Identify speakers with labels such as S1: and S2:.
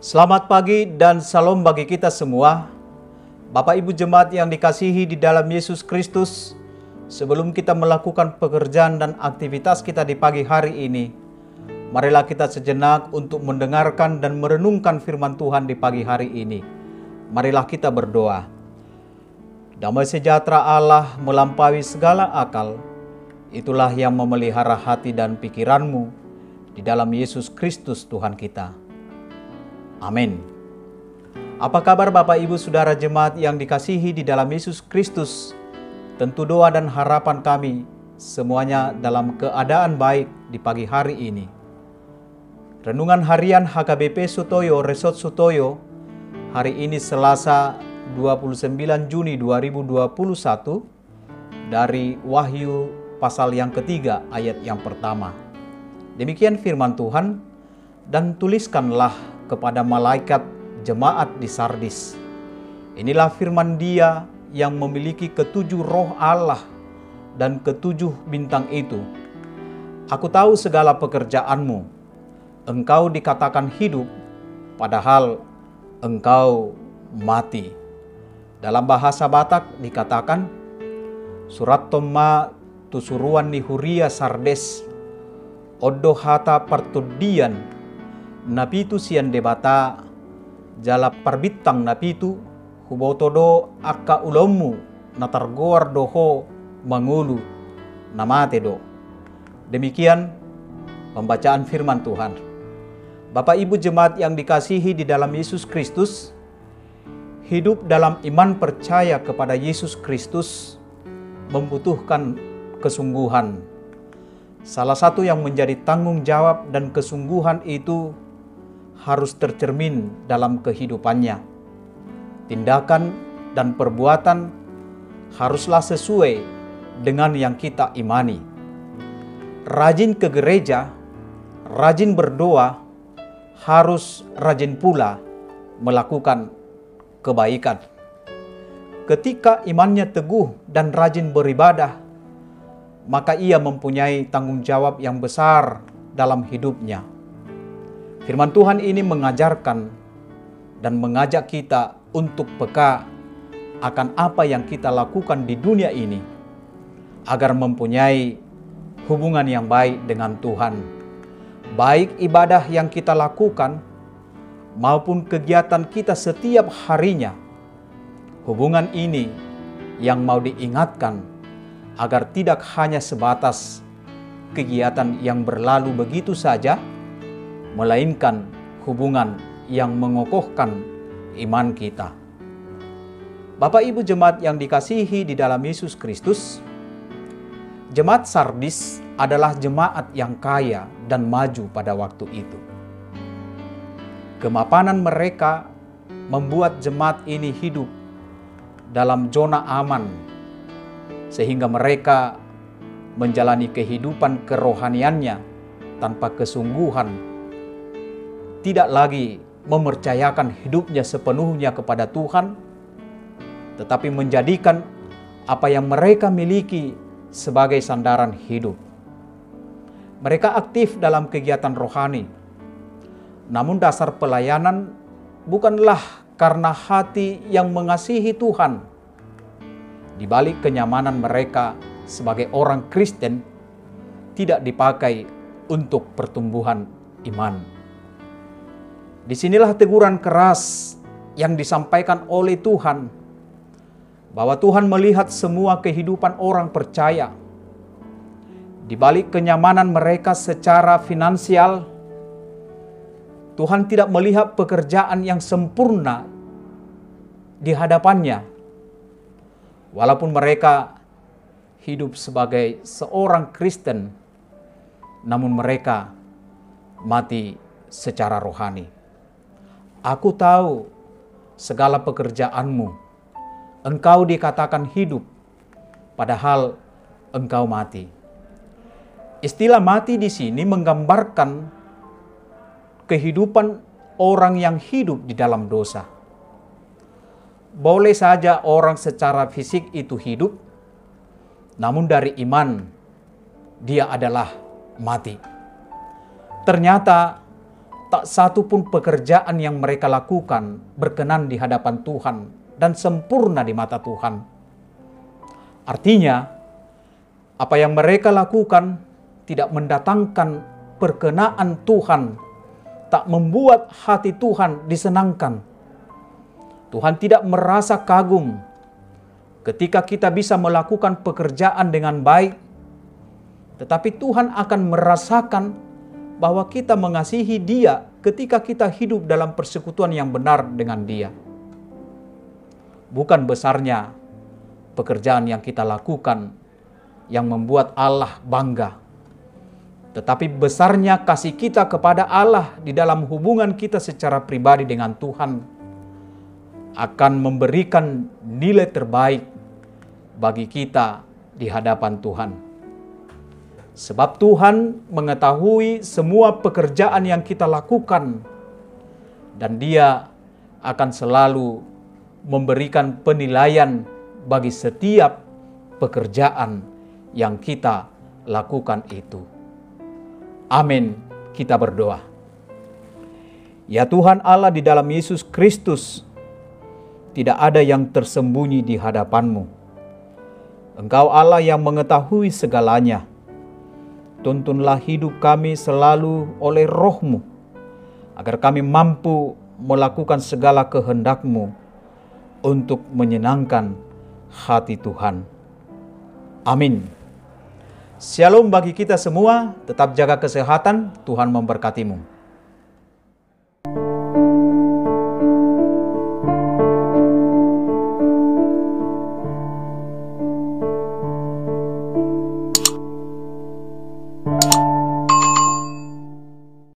S1: Selamat pagi dan salam bagi kita semua. Bapak Ibu jemaat yang dikasihi di dalam Yesus Kristus, sebelum kita melakukan pekerjaan dan aktivitas kita di pagi hari ini, marilah kita sejenak untuk mendengarkan dan merenungkan firman Tuhan di pagi hari ini. Marilah kita berdoa. Damai sejahtera Allah melampaui segala akal, itulah yang memelihara hati dan pikiranmu di dalam Yesus Kristus Tuhan kita. Amin. Apa kabar Bapak Ibu Saudara jemaat yang dikasihi di dalam Yesus Kristus? Tentu doa dan harapan kami semuanya dalam keadaan baik di pagi hari ini. Renungan harian HKBP Sutoyo Resort Sutoyo hari ini Selasa 29 Juni 2021 dari Wahyu pasal yang ketiga ayat yang pertama. Demikian firman Tuhan, dan tuliskanlah kepada malaikat jemaat di Sardis. Inilah firman Dia yang memiliki ketujuh roh Allah dan ketujuh bintang itu. Aku tahu segala pekerjaanmu. Engkau dikatakan hidup, padahal engkau mati. Dalam bahasa Batak dikatakan, Surat Toma tusuruan ni Huria Sardes, Odo hata pertudian, napitu sian debata, jala parbitang napitu, hubotodo akka ulomu, natargoar doho mangulu, namate do. Demikian pembacaan firman Tuhan. Bapak Ibu jemaat yang dikasihi di dalam Yesus Kristus, hidup dalam iman percaya kepada Yesus Kristus membutuhkan kesungguhan. Salah satu yang menjadi tanggung jawab dan kesungguhan itu harus tercermin dalam kehidupannya. Tindakan dan perbuatan haruslah sesuai dengan yang kita imani. Rajin ke gereja, rajin berdoa, harus rajin pula melakukan kebaikan. Ketika imannya teguh dan rajin beribadah, maka ia mempunyai tanggung jawab yang besar dalam hidupnya. Firman Tuhan ini mengajarkan dan mengajak kita untuk peka akan apa yang kita lakukan di dunia ini, agar mempunyai hubungan yang baik dengan Tuhan. Baik ibadah yang kita lakukan maupun kegiatan kita setiap harinya. Hubungan ini yang mau diingatkan agar tidak hanya sebatas kegiatan yang berlalu begitu saja, melainkan hubungan yang mengokohkan iman kita. Bapak Ibu jemaat yang dikasihi di dalam Yesus Kristus, jemaat Sardis adalah jemaat yang kaya dan maju pada waktu itu. Kemapanan mereka membuat jemaat ini hidup dalam zona aman, sehingga mereka menjalani kehidupan kerohaniannya tanpa kesungguhan, tidak lagi mempercayakan hidupnya sepenuhnya kepada Tuhan, tetapi menjadikan apa yang mereka miliki sebagai sandaran hidup. Mereka aktif dalam kegiatan rohani, namun dasar pelayanan bukanlah karena hati yang mengasihi Tuhan. Di balik kenyamanan mereka sebagai orang Kristen tidak dipakai untuk pertumbuhan iman. Disinilah teguran keras yang disampaikan oleh Tuhan, bahwa Tuhan melihat semua kehidupan orang percaya. Di balik kenyamanan mereka secara finansial, Tuhan tidak melihat pekerjaan yang sempurna di hadapannya. Walaupun mereka hidup sebagai seorang Kristen, namun mereka mati secara rohani. Aku tahu segala pekerjaanmu. Engkau dikatakan hidup, padahal engkau mati. Istilah mati di sini menggambarkan kehidupan orang yang hidup di dalam dosa. Boleh saja orang secara fisik itu hidup, namun dari iman dia adalah mati. Ternyata tak satu pun pekerjaan yang mereka lakukan berkenan di hadapan Tuhan dan sempurna di mata Tuhan. Artinya, apa yang mereka lakukan tidak mendatangkan perkenaan Tuhan, tak membuat hati Tuhan disenangkan. Tuhan tidak merasa kagum ketika kita bisa melakukan pekerjaan dengan baik, tetapi Tuhan akan merasakan bahwa kita mengasihi Dia ketika kita hidup dalam persekutuan yang benar dengan Dia. Bukan besarnya pekerjaan yang kita lakukan yang membuat Allah bangga, tetapi besarnya kasih kita kepada Allah di dalam hubungan kita secara pribadi dengan Tuhan akan memberikan nilai terbaik bagi kita di hadapan Tuhan. Sebab Tuhan mengetahui semua pekerjaan yang kita lakukan, dan Dia akan selalu memberikan penilaian bagi setiap pekerjaan yang kita lakukan itu. Amin. Kita berdoa. Ya Tuhan Allah, di dalam Yesus Kristus tidak ada yang tersembunyi di hadapan-Mu. Engkau Allah yang mengetahui segalanya. Tuntunlah hidup kami selalu oleh Roh-Mu, agar kami mampu melakukan segala kehendak-Mu untuk menyenangkan hati Tuhan. Amin. Shalom bagi kita semua, tetap jaga kesehatan, Tuhan memberkatimu.